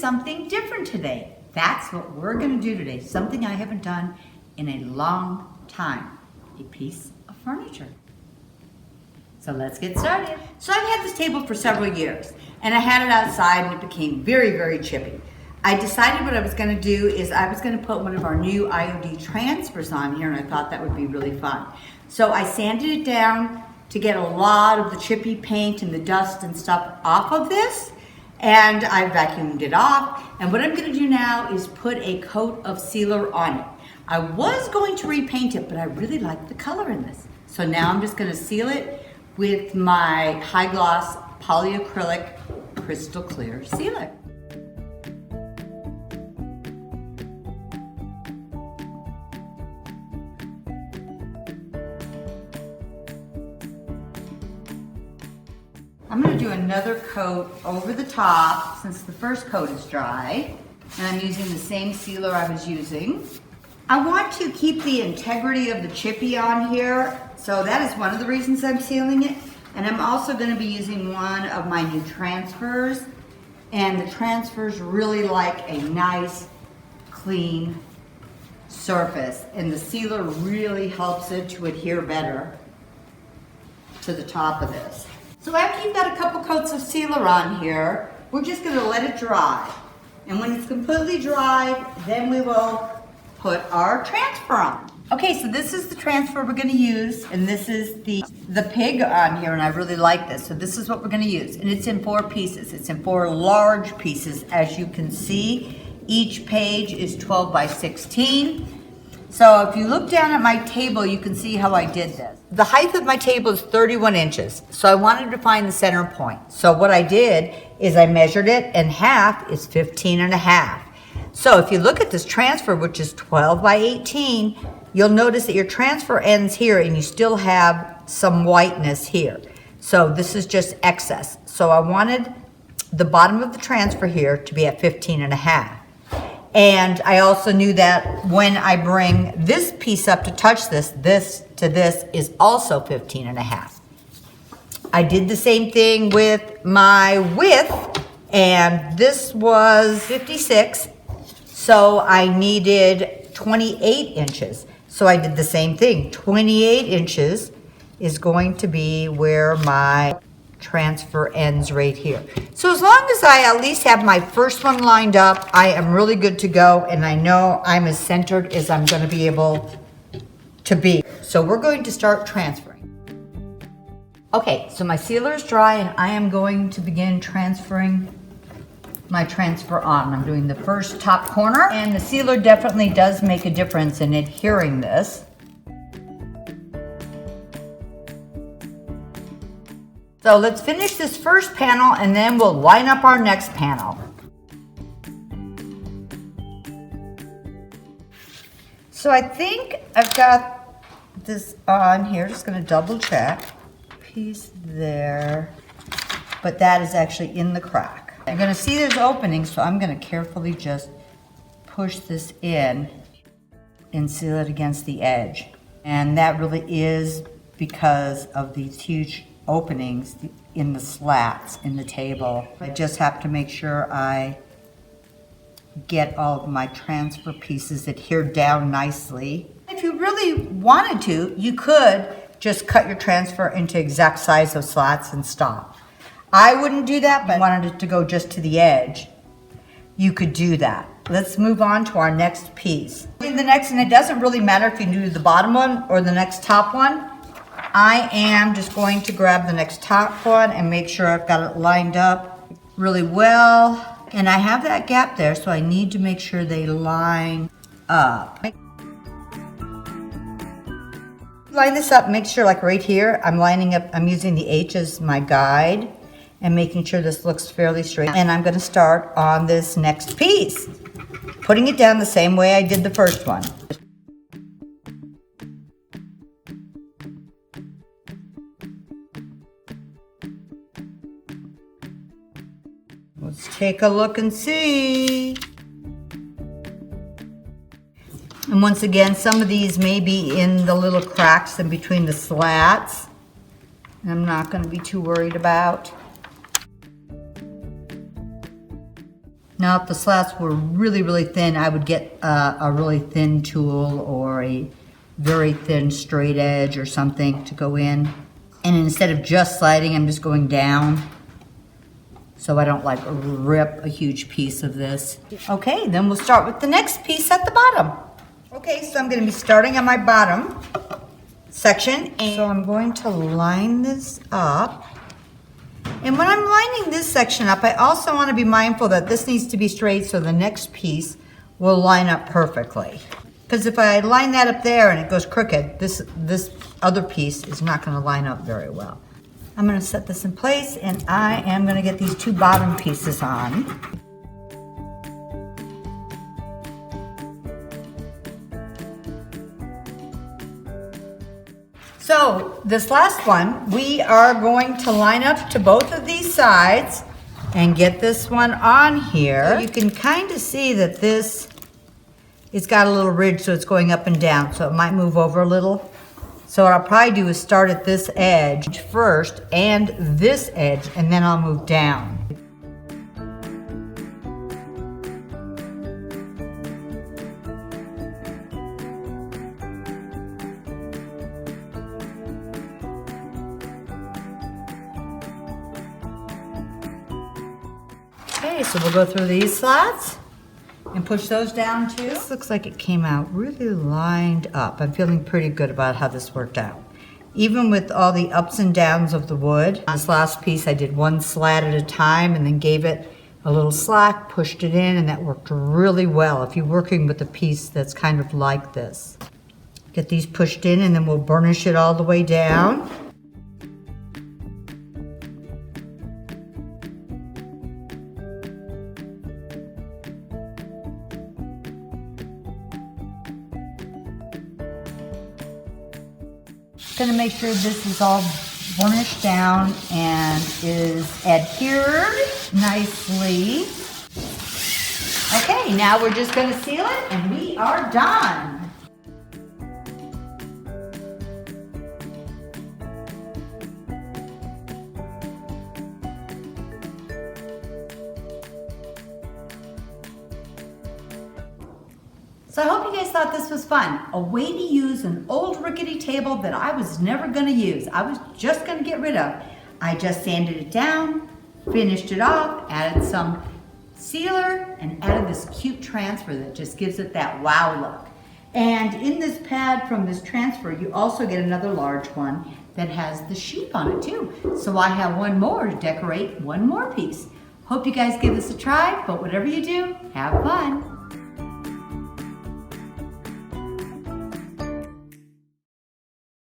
something different today. That's what we're gonna do today. Something I haven't done in a long time. A piece of furniture. So let's get started. So I've had this table for several years and I had it outside and it became very, very chippy. I decided what I was gonna do is I was gonna put one of our new IOD transfers on here, and I thought that would be really fun. So I sanded it down to get a lot of the chippy paint and the dust and stuff off of this, and I vacuumed it off. And what I'm gonna do now is put a coat of sealer on it. I was going to repaint it, but I really like the color in this. So now I'm just gonna seal it with my high gloss polyacrylic crystal clear sealer. I'm going to do another coat over the top since the first coat is dry, and I'm using the same sealer I was using. I want to keep the integrity of the chippy on here, so that is one of the reasons I'm sealing it. And I'm also going to be using one of my new transfers, and the transfers really like a nice, clean surface, and the sealer really helps it to adhere better to the top of this. So after you've got a couple coats of sealer on here, we're just going to let it dry. And when it's completely dry, then we will put our transfer on. Okay, so this is the transfer we're going to use, and this is the pig on here, and I really like this. So this is what we're going to use, and it's in 4 pieces. It's in 4 large pieces, as you can see. Each page is 12 by 16. So if you look down at my table, you can see how I did this. The height of my table is 31 inches. So I wanted to find the center point. So what I did is I measured it, and half is 15 and a half. So if you look at this transfer, which is 12 by 18, you'll notice that your transfer ends here and you still have some whiteness here. So this is just excess. So I wanted the bottom of the transfer here to be at 15 and a half. And I also knew that when I bring this piece up to touch this to this is also 15 and a half. I did the same thing with my width, and this was 56, so I needed 28 inches. So I did the same thing. 28 inches is going to be where my transfer ends right here. So as long as I at least have my first one lined up, I am really good to go, and I know I'm as centered as I'm going to be able to be. So we're going to start transferring. Okay, so my sealer is dry, and I am going to begin transferring my transfer on. I'm doing the first top corner, and the sealer definitely does make a difference in adhering this. So let's finish this first panel, and then we'll line up our next panel. So I think I've got this on here, just gonna double check. Piece there, but that is actually in the crack. I'm gonna see there's openings, so I'm gonna carefully just push this in and seal it against the edge. And that really is because of these huge openings in the slats in the table. I just have to make sure I get all of my transfer pieces adhered down nicely. If you really wanted to, you could just cut your transfer into exact size of slats and stop. I wouldn't do that, but I wanted it to go just to the edge. You could do that. Let's move on to our next piece. In the next, and it doesn't really matter if you do the bottom one or the next top one. I am just going to grab the next top one and make sure I've got it lined up really well. And I have that gap there, so I need to make sure they line up. Line this up, make sure like right here, I'm lining up, I'm using the H as my guide and making sure this looks fairly straight. And I'm gonna start on this next piece, putting it down the same way I did the first one. Let's take a look and see. And once again, some of these may be in the little cracks in between the slats. I'm not going to be too worried about. Now, if the slats were really, really thin, I would get a really thin tool or a very thin straight edge or something to go in. And instead of just sliding, I'm just going down so I don't like rip a huge piece of this. Okay, then we'll start with the next piece at the bottom. Okay, so I'm going to be starting on my bottom section. And so I'm going to line this up. And when I'm lining this section up, I also want to be mindful that this needs to be straight so the next piece will line up perfectly. Because if I line that up there and it goes crooked, this other piece is not going to line up very well. I'm going to set this in place, and I am going to get these two bottom pieces on. So this last one, we are going to line up to both of these sides and get this one on here. So you can kind of see that it's got a little ridge, so it's going up and down, so it might move over a little. So what I'll probably do is start at this edge first and this edge, and then I'll move down. Okay, so we'll go through these slats and push those down too. This looks like it came out really lined up. I'm feeling pretty good about how this worked out. Even with all the ups and downs of the wood, on this last piece I did one slat at a time and then gave it a little slack, pushed it in, and that worked really well if you're working with a piece that's kind of like this. Get these pushed in and then we'll burnish it all the way down. Going to make sure this is all burnished down and is adhered nicely. Okay, now we're just going to seal it and we are done. So I hope you guys thought this was fun. A way to use an old rickety table that I was never gonna use. I was just gonna get rid of. I just sanded it down, finished it off, added some sealer, and added this cute transfer that just gives it that wow look. And in this pad from this transfer, you also get another large one that has the sheep on it too. So I have one more to decorate one more piece. Hope you guys give this a try, but whatever you do, have fun.